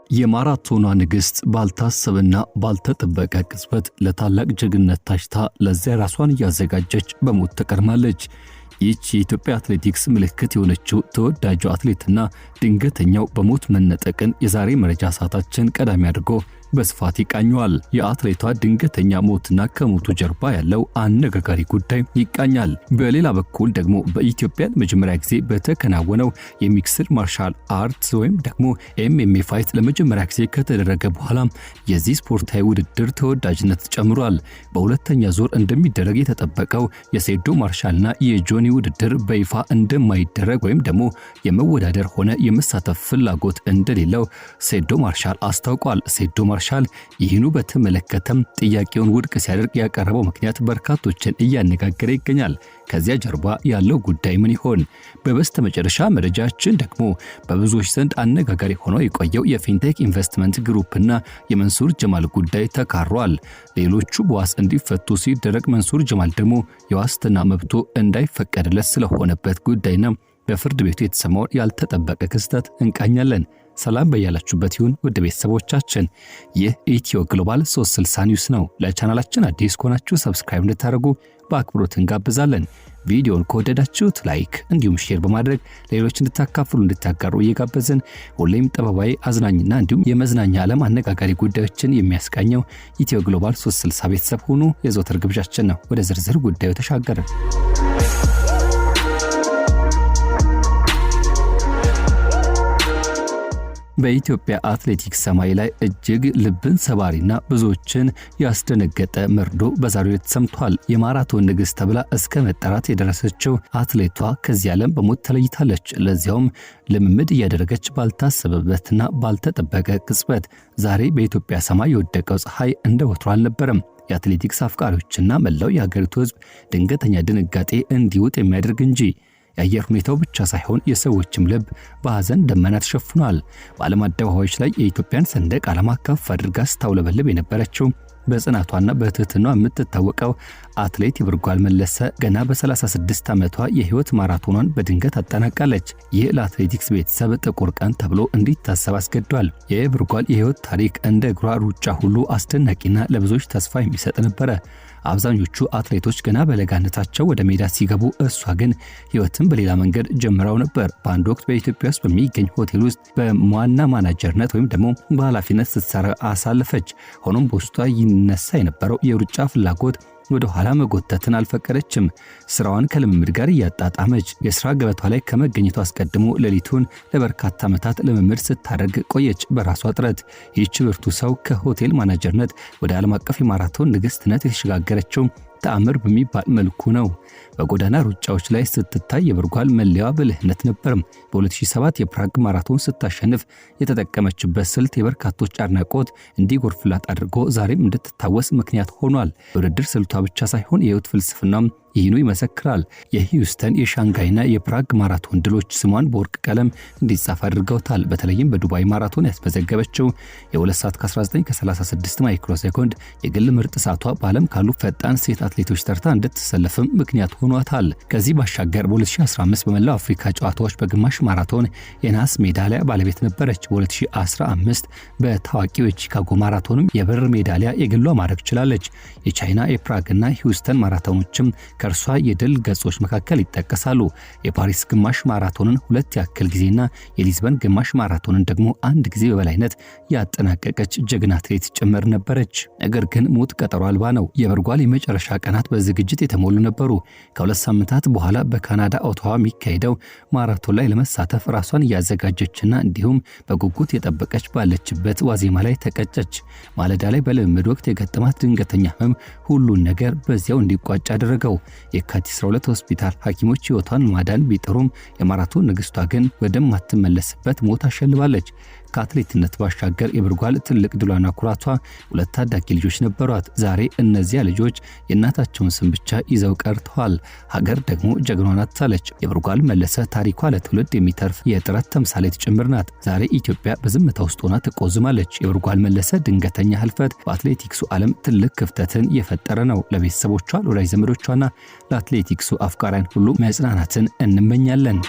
የማራቶኗ ንግስት ባልታሰበና ባልተጠበቀ ቅጽበት ለታላቅ ጀግንነት ታጭታ ለዚያ ራሷን ያዘጋጀች በሞት ተቀርማለች። ይህች የኢትዮጵያ አትሌቲክስ ምልክት የሆነችው ተወዳጁ አትሌትና ድንገተኛው በሞት መነጠቅን የዛሬ መረጃ ሰዓታችን ቀዳሚ አድርጎ በስፋት ይቃኛል። የአትሌቷ ድንገተኛ ሞትና ከሞቱ ጀርባ ያለው አነጋጋሪ ጉዳይ ይቃኛል። በሌላ በኩል ደግሞ በኢትዮጵያ ለመጀመሪያ ጊዜ በተከናወነው የሚክስድ ማርሻል አርትስ ወይም ደግሞ ኤምኤምኤ ፋይት ለመጀመሪያ ጊዜ ከተደረገ በኋላ የዚህ ስፖርታዊ ውድድር ተወዳጅነት ጨምሯል። በሁለተኛ ዙር እንደሚደረግ የተጠበቀው የሴዶ ማርሻልና የጆኒ ውድድር በይፋ እንደማይደረግ ወይም ደግሞ የመወዳደር ሆነ የመሳተፍ ፍላጎት እንደሌለው ሴዶ ማርሻል አስታውቋል። ሴዶ ማርሻል ይህኑ በተመለከተም ጥያቄውን ውድቅ ሲያደርግ ያቀረበው ምክንያት በርካቶችን እያነጋገረ ይገኛል። ከዚያ ጀርባ ያለው ጉዳይ ምን ይሆን? በበስተመጨረሻ መረጃችን ደግሞ በብዙዎች ዘንድ አነጋጋሪ ሆኖ የቆየው የፊንቴክ ኢንቨስትመንት ግሩፕና የመንሱር ጀማል ጉዳይ ተካሯል። ሌሎቹ በዋስ እንዲፈቱ ሲደረግ መንሱር ጀማል ደግሞ የዋስትና መብቱ እንዳይፈቀድለት ስለሆነበት ጉዳይና በፍርድ ቤቱ የተሰማውን ያልተጠበቀ ክስተት እንቃኛለን። ሰላም በያላችሁበት ይሁን ውድ ቤተሰቦቻችን፣ ይህ ኢትዮ ግሎባል 360 ኒውስ ነው። ለቻናላችን አዲስ ከሆናችሁ ሰብስክራይብ እንድታደርጉ በአክብሮት እንጋብዛለን። ቪዲዮውን ከወደዳችሁት ላይክ እንዲሁም ሼር በማድረግ ሌሎች እንድታካፍሉ እንድታጋሩ እየጋበዝን ሁሌም ጥበባዊ አዝናኝና እንዲሁም የመዝናኛ ዓለም አነጋጋሪ ጉዳዮችን የሚያስቃኘው ኢትዮ ግሎባል 360 ቤተሰብ ሆኑ የዘወትር ግብዣችን ነው። ወደ ዝርዝር ጉዳዩ ተሻገርን። በኢትዮጵያ አትሌቲክስ ሰማይ ላይ እጅግ ልብን ሰባሪና ብዙዎችን ያስደነገጠ መርዶ በዛሬው ዕለት ሰምቷል። የማራቶን ንግስት ተብላ እስከ መጠራት የደረሰችው አትሌቷ ከዚህ ዓለም በሞት ተለይታለች። ለዚያውም ልምምድ እያደረገች ባልታሰበበትና ባልተጠበቀ ቅጽበት ዛሬ በኢትዮጵያ ሰማይ የወደቀው ፀሐይ እንደ ወትሮ አልነበረም። የአትሌቲክስ አፍቃሪዎችና መላው የሀገሪቱ ሕዝብ ድንገተኛ ድንጋጤ እንዲውጥ የሚያደርግ እንጂ የአየር ሁኔታው ብቻ ሳይሆን የሰዎችም ልብ በሐዘን ደመና ተሸፍኗል። በዓለም አደባባዮች ላይ የኢትዮጵያን ሰንደቅ ዓላማ ከፍ አድርጋ ስታውለበልብ የነበረችው በጽናቷና በትህትናዋ የምትታወቀው አትሌት ይብርጓል መለሰ ገና በ36 ዓመቷ የህይወት ማራቶኗን በድንገት አጠናቃለች። ይህ ለአትሌቲክስ ቤተሰብ ጥቁር ቀን ተብሎ እንዲታሰብ አስገድዷል። የይብርጓል የህይወት ታሪክ እንደ እግሯ ሩጫ ሁሉ አስደናቂና ለብዙዎች ተስፋ የሚሰጥ ነበረ። አብዛኞቹ አትሌቶች ገና በለጋነታቸው ወደ ሜዳ ሲገቡ፣ እሷ ግን ህይወትን በሌላ መንገድ ጀምራው ነበር። በአንድ ወቅት በኢትዮጵያ ውስጥ በሚገኝ ሆቴል ውስጥ በዋና ማናጀርነት ወይም ደግሞ በኃላፊነት ስትሰራ አሳለፈች። ሆኖም በውስጧ ይነሳ የነበረው የሩጫ ፍላጎት ወደ ኋላ መጎተትን አልፈቀደችም። ስራዋን ከልምምድ ጋር እያጣጣመች የስራ ገበቷ ላይ ከመገኘቱ አስቀድሞ ሌሊቱን ለበርካታ ዓመታት ልምምድ ስታደርግ ቆየች። በራሷ ጥረት ይህች ብርቱ ሰው ከሆቴል ማናጀርነት ወደ ዓለም አቀፍ የማራቶን ንግስትነት የተሸጋገረችው ተአምር በሚባል መልኩ ነው። በጎዳና ሩጫዎች ላይ ስትታይ የይብርጓል መለያዋ ብልህነት ነበር። በ2007 የፕራግ ማራቶን ስታሸንፍ የተጠቀመችበት ስልት የበርካቶች አድናቆት እንዲጎርፍላት አድርጎ ዛሬም እንድትታወስ ምክንያት ሆኗል። የውድድር ስልቷ ብቻ ሳይሆን የህይወት ፍልስፍናም ይህኑ ይመሰክራል። የሂውስተን፣ የሻንጋይና የፕራግ ማራቶን ድሎች ስሟን በወርቅ ቀለም እንዲጻፍ አድርገውታል። በተለይም በዱባይ ማራቶን ያስመዘገበችው የ2 ሰዓት ከ19:36 ማይክሮ ሴኮንድ የግል ምርጥ ሰዓቷ በዓለም ካሉ ፈጣን ሴት አትሌቶች ተርታ እንድትሰለፍም ምክንያት ሆኗታል። ከዚህ ባሻገር በ2015 በመላው አፍሪካ ጨዋታዎች በግማሽ ማራቶን የናስ ሜዳሊያ ባለቤት ነበረች። በ2015 በታዋቂው የቺካጎ ማራቶንም የብር ሜዳሊያ የግሏ ማድረግ ችላለች። የቻይና የፕራግና ሂውስተን ማራቶኖችም ከእርሷ የድል ገጾች መካከል ይጠቀሳሉ። የፓሪስ ግማሽ ማራቶንን 2 ያክል ጊዜና የሊዝበን ግማሽ ማራቶንን ደግሞ 1 ጊዜ በበላይነት ያጠናቀቀች ጀግና አትሌት ጭምር ነበረች። ነገር ግን ሞት ቀጠሮ አልባ ነው። የይብርጓል የመጨረሻ ቀናት በዝግጅት የተሞሉ ነበሩ። ከ2 ሳምንታት በኋላ በካናዳ ኦታዋ የሚካሄደው ማራቶን ላይ ለመሳተፍ ራሷን እያዘጋጀችና እንዲሁም በጉጉት የጠበቀች ባለችበት ዋዜማ ላይ ተቀጨች። ማለዳ ላይ በልምምድ ወቅት የገጠማት ድንገተኛ ህመም ሁሉን ነገር በዚያው እንዲቋጭ አደረገው። የካቲት 12 ሆስፒታል ሐኪሞች ህይወቷን ማዳን ቢጥሩም የማራቶን ንግስቷ ግን ወደማትመለስበት ሞት አሸልባለች። ከአትሌትነት ባሻገር ይብርጓል ትልቅ ድሏና ኩራቷ 2 ታዳጊ ልጆች ነበሯት። ዛሬ እነዚያ ልጆች የእናታቸውን ስም ብቻ ይዘው ቀርተዋል። ሀገር ደግሞ ጀግናዋን አጥታለች። ይብርጓል መለሰ ታሪኳ ለትውልድ የሚተርፍ የጥረት ተምሳሌት ጭምር ናት። ዛሬ ኢትዮጵያ በዝምታ ውስጥ ሆና ትቆዝማለች። ይብርጓል መለሰ ድንገተኛ ህልፈት በአትሌቲክሱ ዓለም ትልቅ ክፍተትን የፈጠረ ነው። ለቤተሰቦቿ፣ ለወዳጅ ዘመዶቿና ለአትሌቲክሱ አፍቃሪያን ሁሉ መጽናናትን እንመኛለን።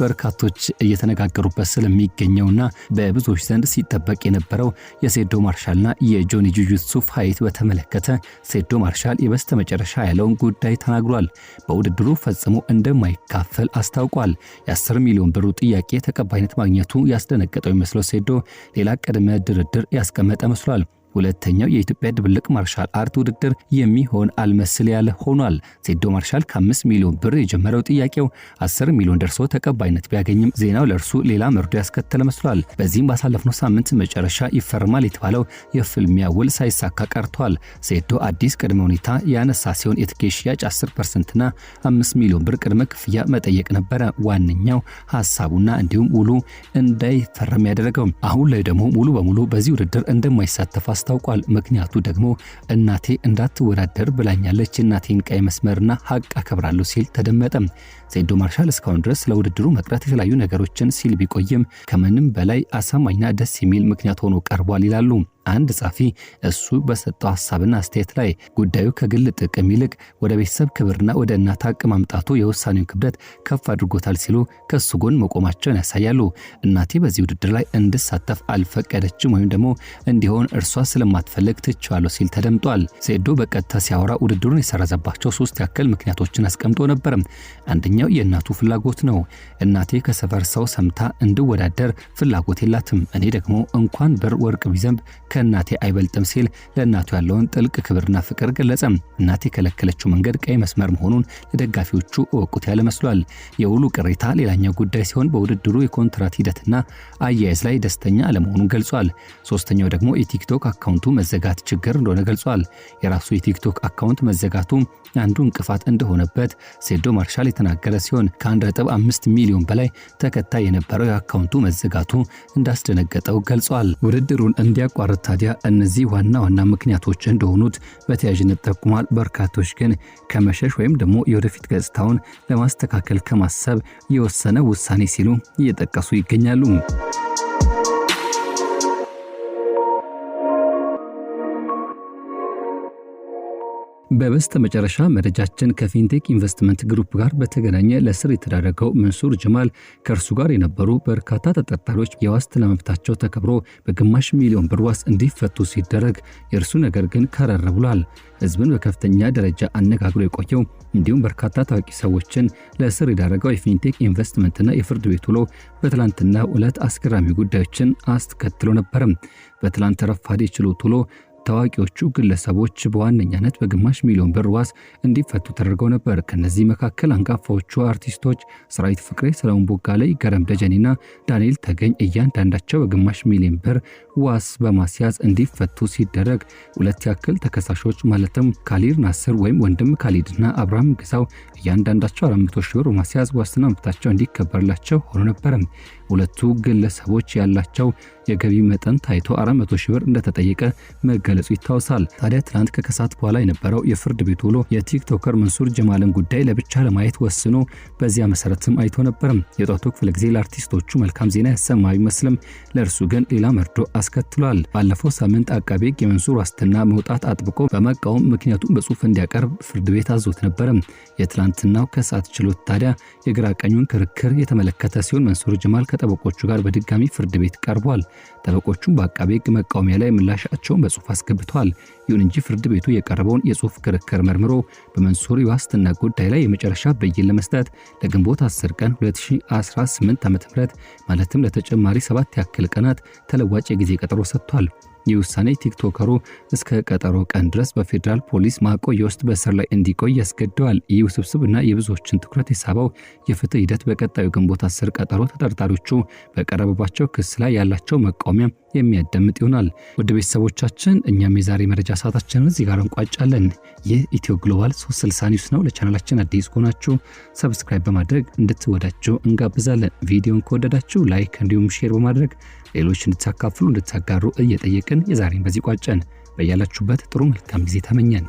በርካቶች እየተነጋገሩበት ስለሚገኘውና በብዙዎች ዘንድ ሲጠበቅ የነበረው የሴዶ ማርሻልና የጆኒ ጁጁትሱ ፋይት በተመለከተ ሴዶ ማርሻል የበስተመጨረሻ ያለውን ጉዳይ ተናግሯል። በውድድሩ ፈጽሞ እንደማይካፈል አስታውቋል። የ10 ሚሊዮን ብሩ ጥያቄ ተቀባይነት ማግኘቱ ያስደነገጠው የሚመስለው ሴዶ ሌላ ቅድመ ድርድር ያስቀመጠ መስሏል። ሁለተኛው የኢትዮጵያ ድብልቅ ማርሻል አርት ውድድር የሚሆን አልመስል ያለ ሆኗል። ሴዶ ማርሻል ከ5 ሚሊዮን ብር የጀመረው ጥያቄው 10 ሚሊዮን ደርሶ ተቀባይነት ቢያገኝም ዜናው ለእርሱ ሌላ መርዶ ያስከተለ መስሏል። በዚህም ባሳለፍነው ሳምንት መጨረሻ ይፈርማል የተባለው የፍልሚያ ውል ሳይሳካ ቀርቷል። ሴዶ አዲስ ቅድመ ሁኔታ ያነሳ ሲሆን የትኬት ሽያጭ 10%ና 5 ሚሊዮን ብር ቅድመ ክፍያ መጠየቅ ነበረ ዋነኛው ሐሳቡና እንዲሁም ውሉ እንዳይፈረም ያደረገው። አሁን ላይ ደግሞ ሙሉ በሙሉ በዚህ ውድድር እንደማይሳተፍ አስታውቋል። ምክንያቱ ደግሞ እናቴ እንዳትወዳደር ብላኛለች፣ እናቴን ቀይ መስመርና ሀቅ አከብራለሁ ሲል ተደመጠ። ሴዶ ማርሻል እስካሁን ድረስ ለውድድሩ መቅረት የተለያዩ ነገሮችን ሲል ቢቆይም ከምንም በላይ አሳማኝና ደስ የሚል ምክንያት ሆኖ ቀርቧል ይላሉ አንድ ጻፊ እሱ በሰጠው ሐሳብና አስተያየት ላይ ጉዳዩ ከግል ጥቅም ይልቅ ወደ ቤተሰብ ክብርና ወደ እናት ሀቅ ማምጣቱ የውሳኔውን ክብደት ከፍ አድርጎታል ሲሉ ከሱ ጎን መቆማቸውን ያሳያሉ። እናቴ በዚህ ውድድር ላይ እንድሳተፍ አልፈቀደችም ወይም ደግሞ እንዲሆን እርሷ ስለማትፈልግ ትቼዋለሁ ሲል ተደምጧል። ሴዶ በቀጥታ ሲያወራ ውድድሩን የሰረዘባቸው 3 ያክል ምክንያቶችን አስቀምጦ ነበር። አንደኛው የእናቱ ፍላጎት ነው። እናቴ ከሰፈር ሰው ሰምታ እንድወዳደር ፍላጎት የላትም። እኔ ደግሞ እንኳን ብር ወርቅ ቢዘንብ ከእናቴ አይበልጥም ሲል ለእናቱ ያለውን ጥልቅ ክብርና ፍቅር ገለጸ። እናቴ የከለከለችው መንገድ ቀይ መስመር መሆኑን ለደጋፊዎቹ እወቁት ያለ መስሏል። የውሉ ቅሬታ ሌላኛው ጉዳይ ሲሆን በውድድሩ የኮንትራት ሂደትና አያያዝ ላይ ደስተኛ አለመሆኑን ገልጿል። ሶስተኛው ደግሞ የቲክቶክ አካውንቱ መዘጋት ችግር እንደሆነ ገልጿል። የራሱ የቲክቶክ አካውንት መዘጋቱ አንዱ እንቅፋት እንደሆነበት ሴዶ ማርሻል የተናገረ ሲሆን ከ1.5 ሚሊዮን በላይ ተከታይ የነበረው የአካውንቱ መዘጋቱ እንዳስደነገጠው ገልጿል። ውድድሩን እንዲያቋርጥ ታዲያ እነዚህ ዋና ምክንያቶች እንደሆኑት በተያያዥነት ጠቁሟል። በርካቶች ግን ከመሸሽ ወይም ደግሞ የወደፊት ገጽታውን ለማስተካከል ከማሰብ የወሰነ ውሳኔ ሲሉ እየጠቀሱ ይገኛሉ። በበስተመጨረሻ መረጃችን ከፊንቴክ ኢንቨስትመንት ግሩፕ ጋር በተገናኘ ለስር የተዳረገው መንሱር ጀማል ከእርሱ ጋር የነበሩ በርካታ ተጠርጣሪዎች የዋስትና መብታቸው ተከብሮ በግማሽ ሚሊዮን ብር ዋስ እንዲፈቱ ሲደረግ የእርሱ ነገር ግን ከረር ብሏል። ህዝብን በከፍተኛ ደረጃ አነጋግሮ የቆየው እንዲሁም በርካታ ታዋቂ ሰዎችን ለስር የዳረገው የፊንቴክ ኢንቨስትመንትና የፍርድ ቤት ውሎ በትላንትናው ዕለት አስገራሚ ጉዳዮችን አስከትሎ ነበር። በትላንት ረፋድ ችሎት ውሎ ታዋቂዎቹ ግለሰቦች በዋነኛነት በግማሽ ሚሊዮን ብር ዋስ እንዲፈቱ ተደርገው ነበር። ከነዚህ መካከል አንጋፋዎቹ አርቲስቶች ሰራዊት ፍቅሬ፣ ሰለሞን ቦጋለ፣ ገረም ደጀኔና ዳንኤል ተገኝ እያንዳንዳቸው በግማሽ ሚሊዮን ብር ዋስ በማስያዝ እንዲፈቱ ሲደረግ 2 ያክል ተከሳሾች ማለትም ካሊድ ናስር ወይም ወንድም ካሊድና አብርሃም ግዛው እያንዳንዳቸው 400 ሺህ ብር በማስያዝ ዋስትና መብታቸው እንዲከበርላቸው ሆኖ ነበር። ሁለቱ ግለሰቦች ያላቸው የገቢ መጠን ታይቶ 400 ሺህ ብር እንደተጠየቀ መገለጹ ይታወሳል። ታዲያ ትናንት ከከሳት በኋላ የነበረው የፍርድ ቤት ውሎ የቲክቶከር መንሱር ጀማልን ጉዳይ ለብቻ ለማየት ወስኖ በዚያ መሰረትም አይቶ ነበር። የጧቱ ክፍለ ጊዜ ለአርቲስቶቹ መልካም ዜና ያሰማ ቢመስልም ለእርሱ ግን ሌላ መርዶ አስከትሏል። ባለፈው ሳምንት አቃቤ ሕግ የመንሱር ዋስትና መውጣት አጥብቆ በመቃወም ምክንያቱም በጽሁፍ እንዲያቀርብ ፍርድ ቤት አዞት ነበር። የትላንትናው ከሰዓት ችሎት ታዲያ የግራ ቀኙን ክርክር የተመለከተ ሲሆን መንሱር ጀማል ከጠበቆቹ ጋር በድጋሚ ፍርድ ቤት ቀርቧል። ጠበቆቹም በአቃቤ ሕግ መቃወሚያ ላይ ምላሻቸውን በጽሁፍ አስገብተዋል። ይሁን እንጂ ፍርድ ቤቱ የቀረበውን የጽሁፍ ክርክር መርምሮ በመንሱር የዋስትና ጉዳይ ላይ የመጨረሻ ብይን ለመስጠት ለግንቦት 10 ቀን 2018 ዓ.ም ማለትም ለተጨማሪ 7 ያክል ቀናት ተለዋጭ የጊዜ ቀጠሮ ሰጥቷል። ይህ ውሳኔ ቲክቶከሩ እስከ ቀጠሮ ቀን ድረስ በፌዴራል ፖሊስ ማቆያ ውስጥ በእስር ላይ እንዲቆይ ያስገድደዋል። ይህ ውስብስብና የብዙዎችን ትኩረት የሳበው የፍትህ ሂደት በቀጣዩ ግንቦት 10 ቀጠሮ ተጠርጣሪዎቹ በቀረበባቸው ክስ ላይ ያላቸው መቃወሚያ የሚያዳምጥ ይሆናል። ውድ ቤተሰቦቻችን እኛም የዛሬ መረጃ ሰዓታችንን እዚህ ጋር እንቋጫለን። ይህ ኢትዮ ግሎባል 360 ኒውስ ነው። ለቻናላችን አዲስ ከሆናችሁ ሰብስክራይብ በማድረግ እንድትወዳጁ እንጋብዛለን። ቪዲዮን ከወደዳችሁ ላይክ እንዲሁም ሼር በማድረግ ሌሎች እንድታካፍሉ እንድታጋሩ እየጠየቅን የዛሬን በዚህ ቋጨን። በያላችሁበት ጥሩ መልካም ጊዜ ተመኘን።